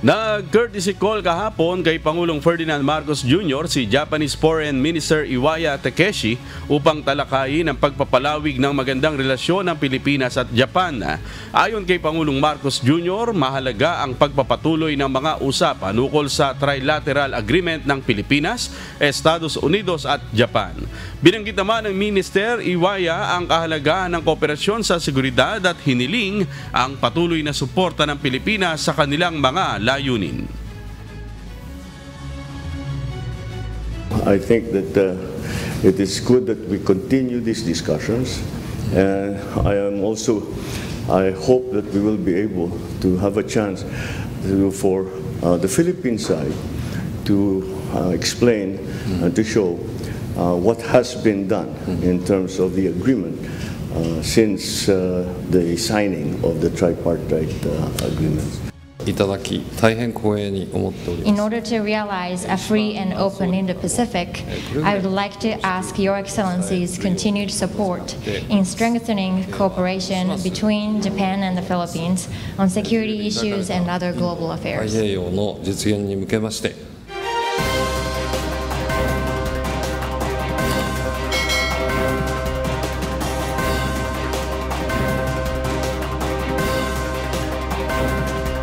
Nag-courtesy call kahapon kay Pangulong Ferdinand Marcos Jr. si Japanese Foreign Minister Iwaya Takeshi upang talakayin ang pagpapalawig ng magandang relasyon ng Pilipinas at Japan. Ayon kay Pangulong Marcos Jr., mahalaga ang pagpapatuloy ng mga usapan ukol sa trilateral agreement ng Pilipinas, Estados Unidos at Japan. Binanggit naman ng Minister Iwaya ang kahalagahan ng kooperasyon sa seguridad at hiniling ang patuloy na suporta ng Pilipinas sa kanilang mga layunin. I think that it is good that we continue these discussions, and I hope that we will be able to have a chance for the Philippine side to explain and to show what has been done in terms of the agreement since the signing of the tripartite agreements. In order to realize a free and open Indo-Pacific, I would like to ask Your Excellency's continued support in strengthening cooperation between Japan and the Philippines on security issues and other global affairs.